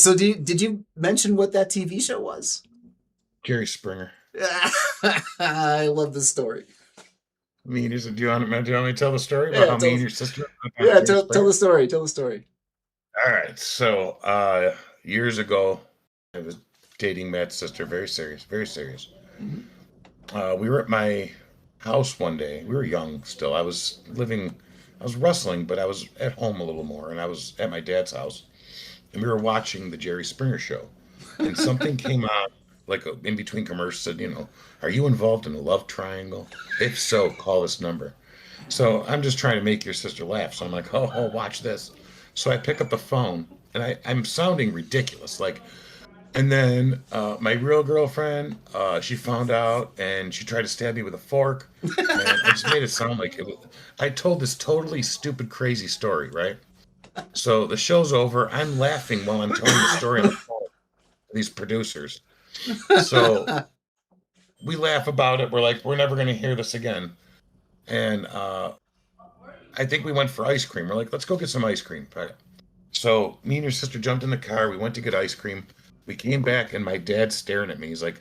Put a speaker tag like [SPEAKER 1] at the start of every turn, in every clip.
[SPEAKER 1] So did you mention what that TV show was?
[SPEAKER 2] Jerry Springer.
[SPEAKER 1] I love this story.
[SPEAKER 2] Me and your, do you want me to tell the story about
[SPEAKER 1] Yeah,
[SPEAKER 2] how me and your sister met on
[SPEAKER 1] yeah,
[SPEAKER 2] Jerry
[SPEAKER 1] tell the
[SPEAKER 2] Springer?
[SPEAKER 1] story. Tell the story.
[SPEAKER 2] All right. So, years ago, I was dating Matt's sister. Very serious, very serious.
[SPEAKER 1] Mhm.
[SPEAKER 2] We were at my house one day. We were young still. I was wrestling, but I was at home a little more, and I was at my dad's house, and we were watching the Jerry Springer show, and something came on, like in between commercials, said, are you involved in a love triangle? If so, call this number. So I'm just trying to make your sister laugh. So I'm like, oh, watch this. So I pick up the phone, and I'm sounding ridiculous, like. And then my real girlfriend, she found out, and she tried to stab me with a fork, and I just made it sound like it was. I told this totally stupid, crazy story, right? So the show's over. I'm laughing while I'm telling the story on the phone to these producers. So we laugh about it. We're like, we're never going to hear this again. And I think we went for ice cream. We're like, let's go get some ice cream. So me and your sister jumped in the car. We went to get ice cream. We came back, and my dad's staring at me. He's like,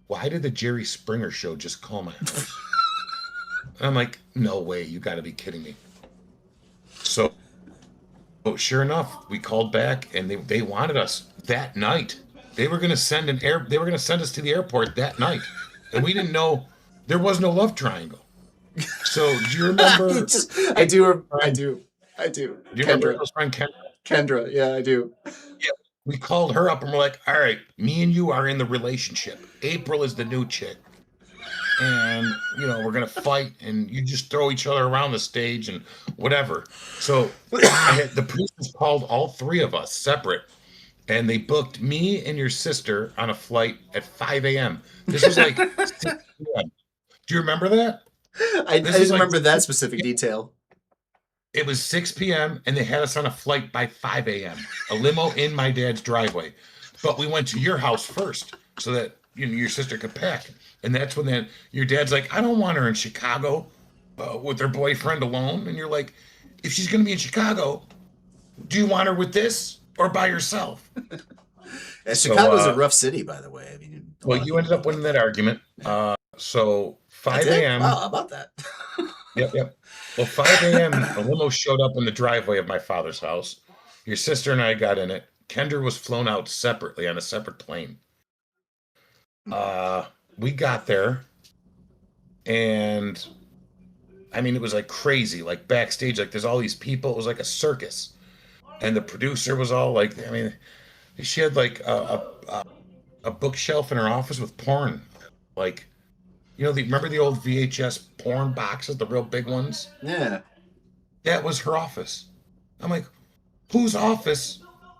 [SPEAKER 2] why did the Jerry Springer show just call my house? And I'm like, no way. You got to be kidding me. So sure enough, we called back, and they wanted us that night. They were going to they were going to send us to the airport that night. And we didn't know there was no love triangle. So do you remember?
[SPEAKER 1] I do. I
[SPEAKER 2] Friend,
[SPEAKER 1] do. I do.
[SPEAKER 2] do you remember
[SPEAKER 1] Kendra.
[SPEAKER 2] close friend Ken?
[SPEAKER 1] Kendra. Yeah, I do.
[SPEAKER 2] Yeah. We called her up and we're like, all right, me and you are in the relationship. April is the new chick. And, we're going to fight and you just throw each other around the stage and whatever. So the producers called all three of us separate and they booked me and your sister on a flight at 5 a.m. This was like 6 p.m. Do you remember that?
[SPEAKER 1] I
[SPEAKER 2] This was
[SPEAKER 1] didn't
[SPEAKER 2] like
[SPEAKER 1] remember that specific detail.
[SPEAKER 2] It was 6 p.m. and they had us on a flight by 5 a.m. A limo in my dad's driveway. But we went to your house first so that your sister could pack. And that's when your dad's like, I don't want her in Chicago with her boyfriend alone. And you're like, if she's going to be in Chicago, do you want her with this or by herself?
[SPEAKER 1] Yeah,
[SPEAKER 2] So,
[SPEAKER 1] Chicago's a rough city, by the way. I mean, a
[SPEAKER 2] well,
[SPEAKER 1] lot of
[SPEAKER 2] you
[SPEAKER 1] people
[SPEAKER 2] ended up
[SPEAKER 1] don't know
[SPEAKER 2] winning that
[SPEAKER 1] that.
[SPEAKER 2] argument. So
[SPEAKER 1] That's
[SPEAKER 2] 5
[SPEAKER 1] it? Wow,
[SPEAKER 2] a.m.
[SPEAKER 1] how about that?
[SPEAKER 2] Yep, yep. Well, 5 a.m., a limo showed up in the driveway of my father's house. Your sister and I got in it. Kendra was flown out separately on a separate plane. Uh, we got there, and I mean, it was like crazy. Like backstage, like there's all these people. It was like a circus, and the producer was all like, I mean, she had like a bookshelf in her office with porn, like remember the old VHS porn boxes, the real big ones?
[SPEAKER 1] Yeah,
[SPEAKER 2] That was her office. I'm like, whose office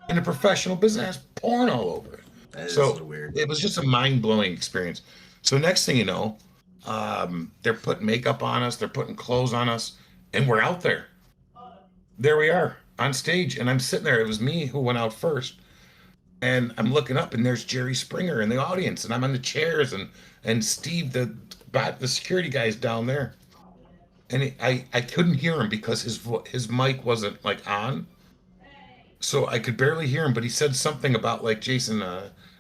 [SPEAKER 2] in a professional business has porn all over it?
[SPEAKER 1] that is a
[SPEAKER 2] So
[SPEAKER 1] little weird.
[SPEAKER 2] it was just a mind blowing experience. So next thing you know, they're putting makeup on us, they're putting clothes on us, and we're out there. There we are on stage, and I'm sitting there. It was me who went out first, and I'm looking up, and there's Jerry Springer in the audience, and I'm on the chairs, and Steve, the security guy's down there, and I couldn't hear him because his mic wasn't like on, so I could barely hear him, but he said something about like Jason,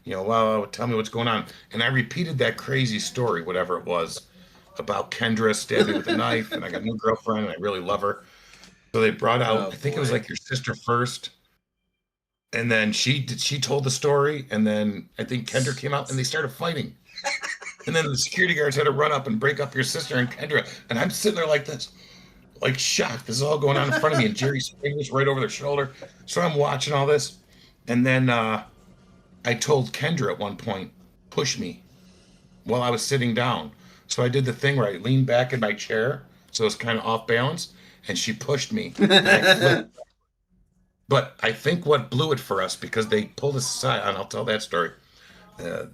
[SPEAKER 2] well, tell me what's going on, and I repeated that crazy story, whatever it was, about Kendra stabbed me with a knife, and I got a new girlfriend, and I really love her. So they brought out,
[SPEAKER 1] Oh
[SPEAKER 2] I think it was
[SPEAKER 1] boy.
[SPEAKER 2] like your sister first, and then she told the story, and then I think Kendra came out, and they started fighting, and then the security guards had to run up and break up your sister and Kendra, and I'm sitting there like this, like shocked. This is all going on in front of me, and Jerry Springer's right over their shoulder. So I'm watching all this, and then I told Kendra at one point, push me while I was sitting down. So I did the thing where I leaned back in my chair, so it's kind of off balance, and she pushed me, and I flipped. But I think what blew it for us because they pulled us aside, and I'll tell that story.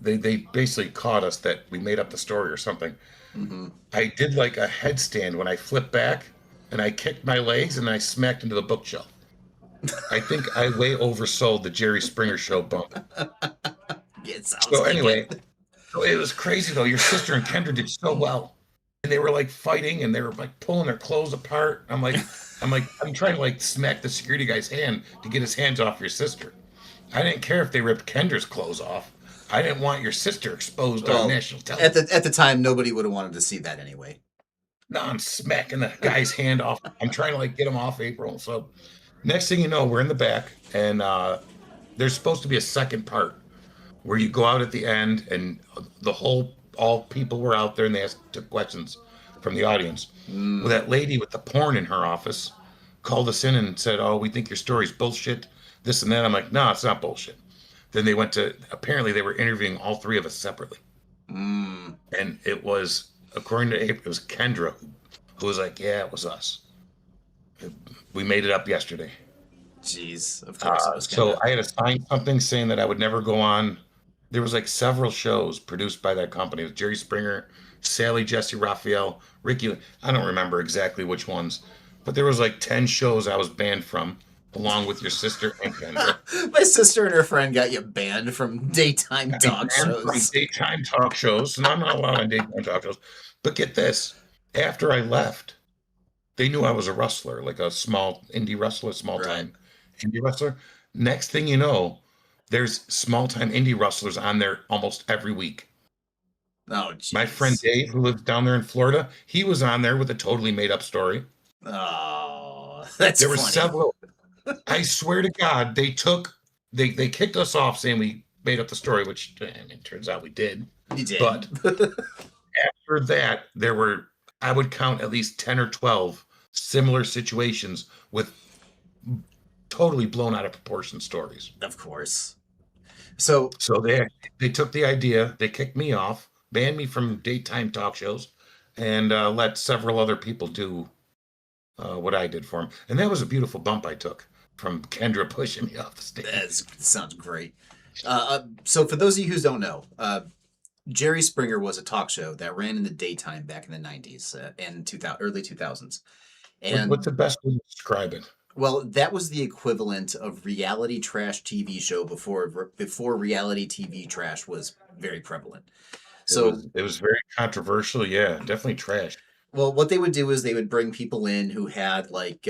[SPEAKER 2] They basically caught us that we made up the story or something.
[SPEAKER 1] Hmm.
[SPEAKER 2] I did like a headstand when I flipped back, and I kicked my legs and I smacked into the bookshelf. I think I way oversold the Jerry Springer show bump.
[SPEAKER 1] It sounds
[SPEAKER 2] So
[SPEAKER 1] like
[SPEAKER 2] anyway,
[SPEAKER 1] it.
[SPEAKER 2] so it was crazy though. Your sister and Kendra did so well, and they were like fighting, and they were like pulling their clothes apart. I'm trying to like smack the security guy's hand to get his hands off your sister. I didn't care if they ripped Kendra's clothes off. I didn't want your sister exposed on
[SPEAKER 1] Well,
[SPEAKER 2] national television.
[SPEAKER 1] at the time, nobody would have wanted to see that anyway.
[SPEAKER 2] No, I'm smacking the guy's hand off. I'm trying to like get him off April. So next thing you know, we're in the back, and there's supposed to be a second part where you go out at the end, and all people were out there, and they took questions from the audience. Well,
[SPEAKER 1] Mm,
[SPEAKER 2] that lady with the porn in her office called us in and said, "Oh, we think your story's bullshit, this and that." I'm like, "No, it's not bullshit." Then they went to apparently they were interviewing all three of us separately,
[SPEAKER 1] mm.
[SPEAKER 2] and it was according to April, it was Kendra who was like, "Yeah, it was us. We made it up yesterday."
[SPEAKER 1] Jeez, of course it was
[SPEAKER 2] So
[SPEAKER 1] Kendra.
[SPEAKER 2] I had to sign something saying that I would never go on. There was like several shows produced by that company. It was Jerry Springer, Sally Jesse Raphael, Ricky. I don't remember exactly which ones, but there was like 10 shows I was banned from, along with your sister and Kendra.
[SPEAKER 1] My sister and her friend got you banned from daytime
[SPEAKER 2] Got me
[SPEAKER 1] talk
[SPEAKER 2] banned from
[SPEAKER 1] shows.
[SPEAKER 2] daytime talk shows, and I'm not allowed on daytime talk shows. But get this, after I left, they knew I was a wrestler, like a small indie wrestler, small
[SPEAKER 1] Right.
[SPEAKER 2] time indie wrestler. Next thing you know, there's small time indie wrestlers on there almost every week.
[SPEAKER 1] Oh,
[SPEAKER 2] My friend
[SPEAKER 1] jeez.
[SPEAKER 2] Dave, who lives down there in Florida, he was on there with a totally made up story.
[SPEAKER 1] Oh, that's
[SPEAKER 2] There were
[SPEAKER 1] funny.
[SPEAKER 2] several. I swear to God, they kicked us off saying we made up the story, which it turns out we did.
[SPEAKER 1] You
[SPEAKER 2] But
[SPEAKER 1] did.
[SPEAKER 2] after that, there were I would count at least 10 or 12 similar situations with totally blown out of proportion stories.
[SPEAKER 1] Of course. So,
[SPEAKER 2] So they took the idea, they kicked me off, banned me from daytime talk shows, and let several other people do what I did for them. And that was a beautiful bump I took from Kendra pushing me off the
[SPEAKER 1] that
[SPEAKER 2] stage.
[SPEAKER 1] sounds great. So for those of you who don't know, Jerry Springer was a talk show that ran in the daytime back in the 90s and 2000, early 2000s.
[SPEAKER 2] What's
[SPEAKER 1] And
[SPEAKER 2] the best way to describe it?
[SPEAKER 1] well, that was the equivalent of reality trash TV show before reality TV trash was very prevalent. So,
[SPEAKER 2] It was very controversial. Yeah, definitely trash.
[SPEAKER 1] well, what they would do is they would bring people in who had like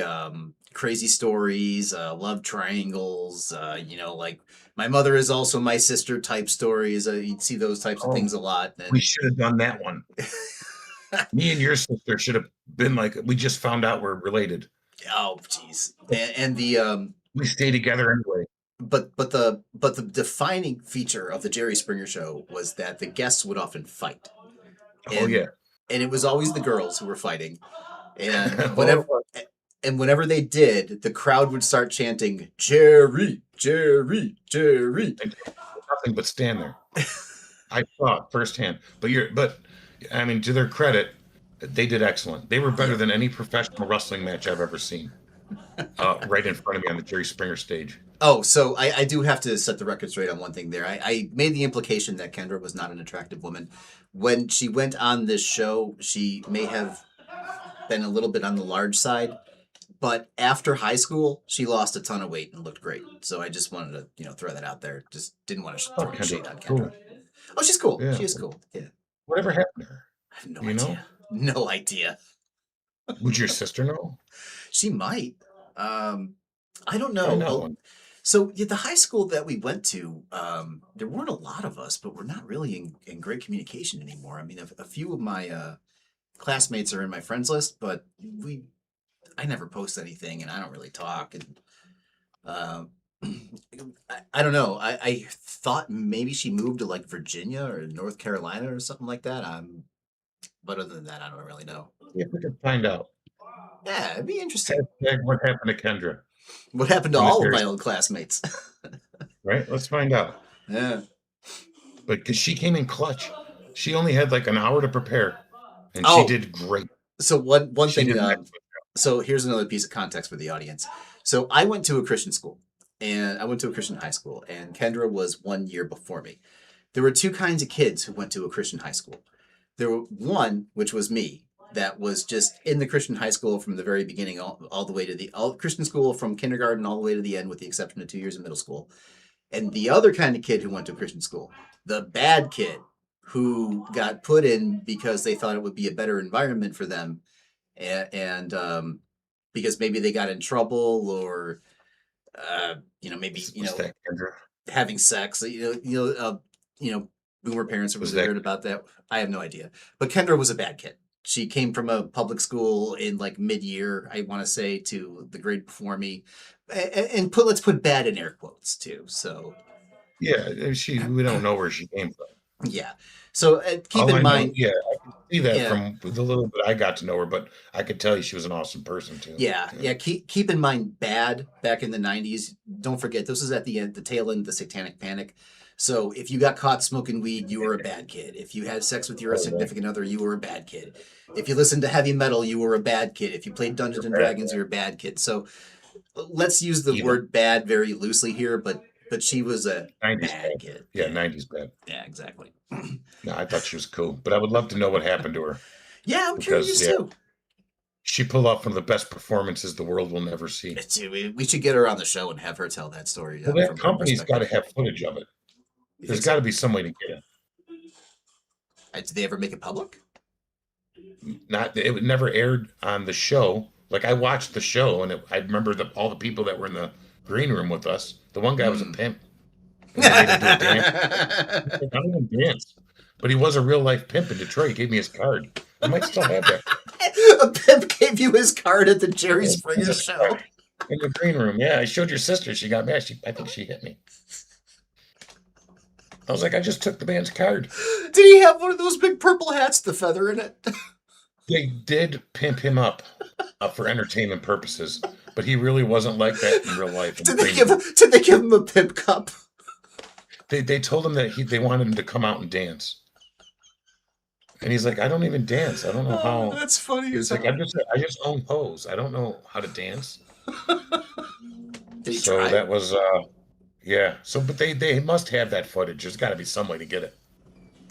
[SPEAKER 1] crazy stories, love triangles, like my mother is also my sister type stories. You'd see those types of
[SPEAKER 2] Oh,
[SPEAKER 1] things a lot.
[SPEAKER 2] we
[SPEAKER 1] And
[SPEAKER 2] should have done that one. Me and your sister should have been like, we just found out we're related.
[SPEAKER 1] oh, jeez, and the
[SPEAKER 2] We stay together anyway.
[SPEAKER 1] but the defining feature of the Jerry Springer show was that the guests would often fight,
[SPEAKER 2] Oh
[SPEAKER 1] and
[SPEAKER 2] yeah.
[SPEAKER 1] and it was always the girls who were fighting, and
[SPEAKER 2] Oh,
[SPEAKER 1] whenever they did, the crowd would start chanting Jerry, Jerry, Jerry.
[SPEAKER 2] I did nothing but stand there. I saw it firsthand. But I mean, to their credit, they did excellent. They were better
[SPEAKER 1] Yeah.
[SPEAKER 2] than any professional wrestling match I've ever seen. Right in front of me on the Jerry Springer stage.
[SPEAKER 1] Oh, so I do have to set the record straight on one thing there. I made the implication that Kendra was not an attractive woman. When she went on this show, she may have been a little bit on the large side, but after high school, she lost a ton of weight and looked great. So I just wanted to, throw that out there. Just didn't want to
[SPEAKER 2] Oh,
[SPEAKER 1] throw any
[SPEAKER 2] Kendra,
[SPEAKER 1] shade on Kendra.
[SPEAKER 2] cool.
[SPEAKER 1] Oh, she's cool.
[SPEAKER 2] Yeah.
[SPEAKER 1] She is cool. Yeah.
[SPEAKER 2] Whatever happened to her?
[SPEAKER 1] I have no
[SPEAKER 2] Do you know?
[SPEAKER 1] idea. No idea.
[SPEAKER 2] Would your sister know?
[SPEAKER 1] She might. I don't
[SPEAKER 2] Find
[SPEAKER 1] know.
[SPEAKER 2] out one.
[SPEAKER 1] So yeah, the high school that we went to, there weren't a lot of us, but we're not really in great communication anymore. I mean, a few of my classmates are in my friends list, but I never post anything, and I don't really talk. And um, I don't know. I thought maybe she moved to like Virginia or North Carolina or something like that. But other than that, I don't really know.
[SPEAKER 2] Yeah, we can find out.
[SPEAKER 1] Yeah, it'd be interesting.
[SPEAKER 2] What happened to Kendra
[SPEAKER 1] What happened to
[SPEAKER 2] from the
[SPEAKER 1] all of
[SPEAKER 2] series?
[SPEAKER 1] my old classmates?
[SPEAKER 2] Right? Let's find out.
[SPEAKER 1] Yeah.
[SPEAKER 2] But because she came in clutch, she only had like an hour to prepare, and she
[SPEAKER 1] Oh,
[SPEAKER 2] did great.
[SPEAKER 1] so one
[SPEAKER 2] She
[SPEAKER 1] thing.
[SPEAKER 2] did an excellent.
[SPEAKER 1] So here's another piece of context for the audience. So I went to a Christian school, and I went to a Christian high school, and Kendra was 1 year before me. There were two kinds of kids who went to a Christian high school. There were one, which was me, that was just in the Christian high school from the very beginning, all the way to the all Christian school from kindergarten all the way to the end, with the exception of 2 years of middle school. And the other kind of kid who went to Christian school, the bad kid who got put in because they thought it would be a better environment for them, and because maybe they got in trouble or maybe
[SPEAKER 2] Was that Kendra?
[SPEAKER 1] having sex. You know, boomer parents are
[SPEAKER 2] Was
[SPEAKER 1] really
[SPEAKER 2] that
[SPEAKER 1] weird about that. I have no idea. But Kendra was a bad kid. She came from a public school in like mid-year, I want to say, to the grade before me, and let's put bad in air quotes too. So
[SPEAKER 2] yeah? We don't know where she came from.
[SPEAKER 1] yeah. So keep
[SPEAKER 2] All
[SPEAKER 1] in
[SPEAKER 2] I know,
[SPEAKER 1] mind,
[SPEAKER 2] yeah, I can see that
[SPEAKER 1] yeah,
[SPEAKER 2] from the little bit I got to know her, but I could tell you she was an awesome person too. Yeah.
[SPEAKER 1] yeah. Keep in mind, bad back in the '90s. Don't forget, this was at the end, the tail end of the Satanic Panic. So if you got caught smoking weed, you were a bad kid. If you had sex with your
[SPEAKER 2] Oh, yeah.
[SPEAKER 1] significant other, you were a bad kid. If you listened to heavy metal, you were a bad kid. If you played Dungeons
[SPEAKER 2] You're
[SPEAKER 1] and
[SPEAKER 2] bad.
[SPEAKER 1] Dragons, you're a bad kid. So let's use the
[SPEAKER 2] Evil.
[SPEAKER 1] word bad very loosely here, but she was a
[SPEAKER 2] 90s
[SPEAKER 1] bad
[SPEAKER 2] bad.
[SPEAKER 1] kid.
[SPEAKER 2] Yeah,
[SPEAKER 1] Yeah,
[SPEAKER 2] 90s bad.
[SPEAKER 1] yeah, exactly.
[SPEAKER 2] No, I thought she was cool, but I would love to know what happened to her
[SPEAKER 1] Yeah, I'm
[SPEAKER 2] because,
[SPEAKER 1] curious
[SPEAKER 2] yeah,
[SPEAKER 1] too.
[SPEAKER 2] she pulled off one of the best performances the world will never see.
[SPEAKER 1] We should get her on the show and have her tell that story
[SPEAKER 2] Well, that
[SPEAKER 1] from her
[SPEAKER 2] company's got to
[SPEAKER 1] perspective.
[SPEAKER 2] have footage of it.
[SPEAKER 1] You
[SPEAKER 2] There's
[SPEAKER 1] think
[SPEAKER 2] got
[SPEAKER 1] so?
[SPEAKER 2] to be some way to get it.
[SPEAKER 1] Did they ever make it public?
[SPEAKER 2] Not it would never aired on the show. Like I watched the show, and I remember all the people that were in the green room with us. The one guy was a
[SPEAKER 1] Hmm.
[SPEAKER 2] pimp, and they made him do a dance. I don't even dance, but he was a real life pimp in Detroit. He gave me his card. I might still have that
[SPEAKER 1] A pimp gave you his card at the Jerry
[SPEAKER 2] in
[SPEAKER 1] Springer show.
[SPEAKER 2] the green room. Yeah, I showed your sister. She got mad. I think she hit me. I was like, I just took the man's card.
[SPEAKER 1] Did he have one of those big purple hats, the feather in it?
[SPEAKER 2] They did pimp him up for entertainment purposes, but he really wasn't like that in real life. In the green room.
[SPEAKER 1] Did they give him a pimp cup?
[SPEAKER 2] They told him that they wanted him to come out and dance, and he's like, I don't even dance. I don't know
[SPEAKER 1] Oh,
[SPEAKER 2] how.
[SPEAKER 1] that's funny as
[SPEAKER 2] He's like,
[SPEAKER 1] hell.
[SPEAKER 2] I just own pose. I don't know how to dance.
[SPEAKER 1] Did he
[SPEAKER 2] So
[SPEAKER 1] try?
[SPEAKER 2] that was yeah. So but they must have that footage. There's got to be some way to get it.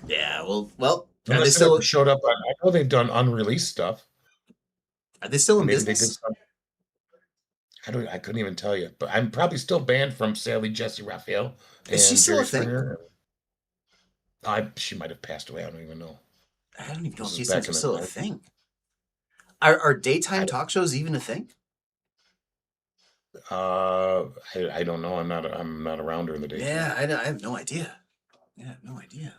[SPEAKER 1] Yeah. Well.
[SPEAKER 2] Unless it ever showed up. I know they've done unreleased stuff.
[SPEAKER 1] Are they still in
[SPEAKER 2] Maybe they did
[SPEAKER 1] business?
[SPEAKER 2] some. I couldn't even tell you, but I'm probably still banned from Sally Jesse Raphael
[SPEAKER 1] Is she
[SPEAKER 2] and
[SPEAKER 1] still a
[SPEAKER 2] Jerry
[SPEAKER 1] thing?
[SPEAKER 2] Springer. She might have passed away. I don't even know.
[SPEAKER 1] I don't even know
[SPEAKER 2] This
[SPEAKER 1] if
[SPEAKER 2] is
[SPEAKER 1] these
[SPEAKER 2] back
[SPEAKER 1] things are
[SPEAKER 2] in the
[SPEAKER 1] still a
[SPEAKER 2] 90s.
[SPEAKER 1] thing. Are
[SPEAKER 2] I
[SPEAKER 1] daytime
[SPEAKER 2] don't,
[SPEAKER 1] talk shows even a thing?
[SPEAKER 2] I don't know. I'm not around during the daytime.
[SPEAKER 1] Yeah, I have no idea. Yeah, I have no idea.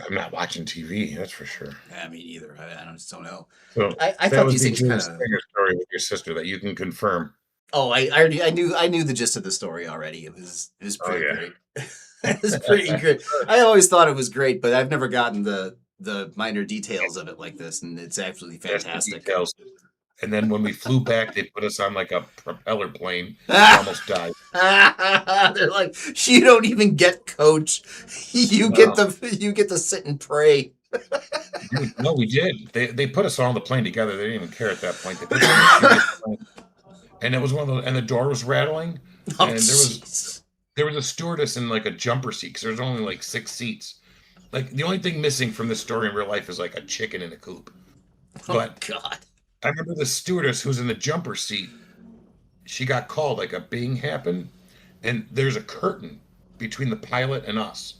[SPEAKER 2] I'm not watching TV. That's for sure.
[SPEAKER 1] Yeah, me neither. I just don't know.
[SPEAKER 2] So
[SPEAKER 1] I
[SPEAKER 2] that
[SPEAKER 1] thought
[SPEAKER 2] was
[SPEAKER 1] these
[SPEAKER 2] the
[SPEAKER 1] things
[SPEAKER 2] Jerry
[SPEAKER 1] kind of.
[SPEAKER 2] Springer story with your sister that you can confirm.
[SPEAKER 1] Oh, I knew the gist of the story already. It was
[SPEAKER 2] Oh
[SPEAKER 1] pretty
[SPEAKER 2] yeah.
[SPEAKER 1] great. It was pretty great. I always thought it was great, but I've never gotten the minor details of it like this, and it's absolutely
[SPEAKER 2] That's the
[SPEAKER 1] fantastic.
[SPEAKER 2] details. And then when we flew back, they put us on like a propeller plane. We almost died.
[SPEAKER 1] They're like, you don't even get coach. You
[SPEAKER 2] No,
[SPEAKER 1] get to sit and pray.
[SPEAKER 2] dude, no, we did. They put us all on the plane together. They didn't even care at that point. They put us on the shittiest plane, and it was one of those. And the door was rattling,
[SPEAKER 1] Oh,
[SPEAKER 2] and
[SPEAKER 1] jeez.
[SPEAKER 2] there was a stewardess in like a jumper seat because there's only like 6 seats. Like the only thing missing from this story in real life is like a chicken in a coop.
[SPEAKER 1] Oh
[SPEAKER 2] But
[SPEAKER 1] God.
[SPEAKER 2] I remember the stewardess who's in the jumper seat. She got called, like a bing happened, and there's a curtain between the pilot and us.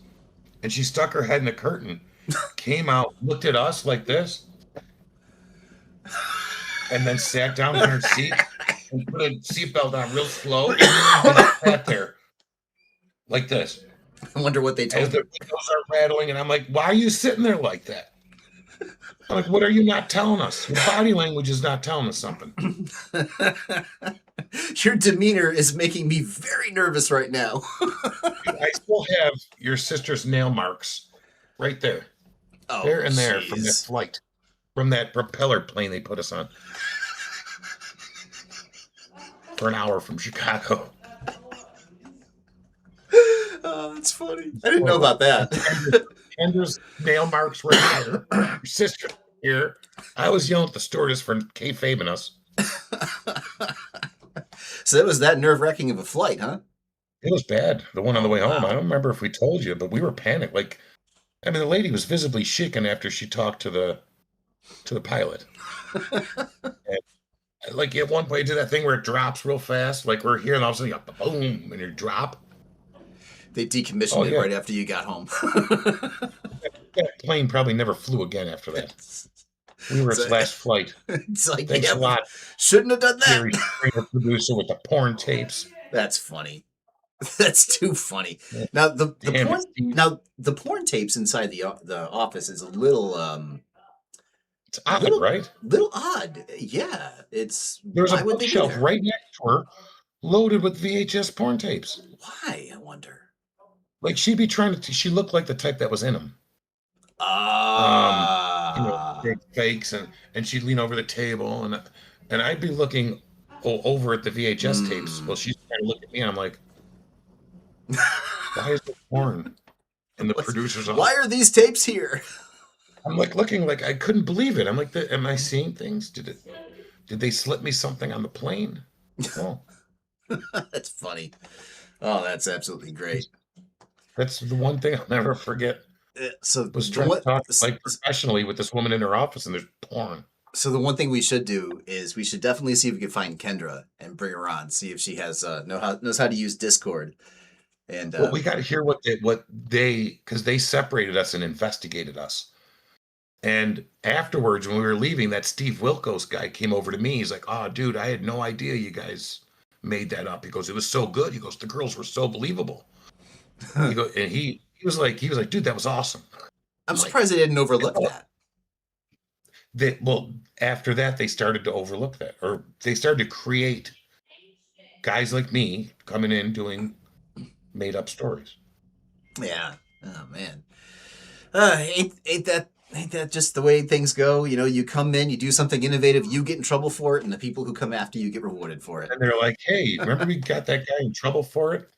[SPEAKER 2] And she stuck her head in the curtain, came out, looked at us like this, and then sat down in her seat and put a seatbelt on real slow and sat there like this.
[SPEAKER 1] I wonder what they
[SPEAKER 2] As
[SPEAKER 1] told
[SPEAKER 2] the windows are rattling, and I'm like, why are you sitting there like that? I'm like, what are you not telling us? Your body language is not telling us something.
[SPEAKER 1] them. Your demeanor is making me very nervous right now.
[SPEAKER 2] I still have your sister's nail marks right there.
[SPEAKER 1] Oh,
[SPEAKER 2] There and there from that
[SPEAKER 1] jeez.
[SPEAKER 2] flight, from that propeller plane they put us on for an hour from Chicago.
[SPEAKER 1] Oh, that's funny. I didn't know about that.
[SPEAKER 2] Kendra's nail marks right there. Your sister here. I was yelling at the stewardess for kayfabing us.
[SPEAKER 1] So it was that nerve-wracking of a flight, huh?
[SPEAKER 2] It was bad. The one on the
[SPEAKER 1] Oh,
[SPEAKER 2] way home. I
[SPEAKER 1] wow.
[SPEAKER 2] don't remember if we told you, but we were panicked. Like, I mean, the lady was visibly shaken after she talked to the pilot. And, like at one point, you do that thing where it drops real fast. Like we're here, and all of a sudden, you go, boom, and you drop.
[SPEAKER 1] They decommissioned
[SPEAKER 2] Oh
[SPEAKER 1] it
[SPEAKER 2] yeah,
[SPEAKER 1] right after you got home.
[SPEAKER 2] that plane probably never flew again after that. We were
[SPEAKER 1] So
[SPEAKER 2] its last flight.
[SPEAKER 1] it's like,
[SPEAKER 2] Thanks
[SPEAKER 1] yeah,
[SPEAKER 2] a lot,
[SPEAKER 1] shouldn't have done that.
[SPEAKER 2] Jerry Springer, producer with the porn tapes.
[SPEAKER 1] That's funny. That's too funny.
[SPEAKER 2] Yeah.
[SPEAKER 1] Now the
[SPEAKER 2] Damn it,
[SPEAKER 1] porn
[SPEAKER 2] Steve.
[SPEAKER 1] now the porn tapes inside the office is a little
[SPEAKER 2] It's odd,
[SPEAKER 1] little
[SPEAKER 2] right?
[SPEAKER 1] little odd. Yeah, it's
[SPEAKER 2] There's a
[SPEAKER 1] why would they be
[SPEAKER 2] bookshelf
[SPEAKER 1] there?
[SPEAKER 2] right next to her, loaded with VHS porn tapes.
[SPEAKER 1] Why, I wonder.
[SPEAKER 2] Like she'd be trying to. She looked like the type that was in them. Um,
[SPEAKER 1] Ah,
[SPEAKER 2] big fakes, and she'd lean over the table, and I'd be looking over at the VHS tapes. Well,
[SPEAKER 1] hmm.
[SPEAKER 2] she's trying to look at me, and I'm like, why is there porn in the producer's
[SPEAKER 1] Why
[SPEAKER 2] office?
[SPEAKER 1] are these tapes here?
[SPEAKER 2] I'm like looking like I couldn't believe it. I'm like, am I seeing things? Did they slip me something on the plane? No.
[SPEAKER 1] That's funny. Oh, that's absolutely great.
[SPEAKER 2] That's the one thing I'll never forget.
[SPEAKER 1] So
[SPEAKER 2] Was
[SPEAKER 1] the
[SPEAKER 2] trying to
[SPEAKER 1] one,
[SPEAKER 2] talk like professionally with this woman in her office, and there's porn.
[SPEAKER 1] so the one thing we should do is we should definitely see if we can find Kendra and bring her on. See if she has knows how to use Discord. And
[SPEAKER 2] Well, we got to hear what they because they separated us and investigated us. And afterwards, when we were leaving, that Steve Wilkos guy came over to me. He's like, "Oh, dude, I had no idea you guys made that up." He goes, "It was so good." He goes, "The girls were so believable." He go and he was like, "Dude, that was awesome."
[SPEAKER 1] I'm
[SPEAKER 2] I'm like,
[SPEAKER 1] surprised they didn't overlook that.
[SPEAKER 2] well, after that, they started to overlook that, or they started to create guys like me coming in doing made up stories.
[SPEAKER 1] Yeah. Oh man. Ain't that just the way things go? You know, you come in, you do something innovative, you get in trouble for it, and the people who come after you get rewarded for it.
[SPEAKER 2] And they're like, "Hey, remember we got that guy in trouble for it?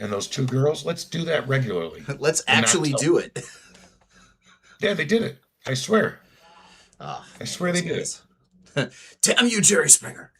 [SPEAKER 2] And those two girls? Let's do that regularly
[SPEAKER 1] Let's
[SPEAKER 2] and not
[SPEAKER 1] actually
[SPEAKER 2] tell."
[SPEAKER 1] do it.
[SPEAKER 2] Yeah, they did it. I swear.
[SPEAKER 1] Ah,
[SPEAKER 2] I
[SPEAKER 1] man,
[SPEAKER 2] swear they
[SPEAKER 1] those
[SPEAKER 2] did it.
[SPEAKER 1] guys. Damn you, Jerry Springer.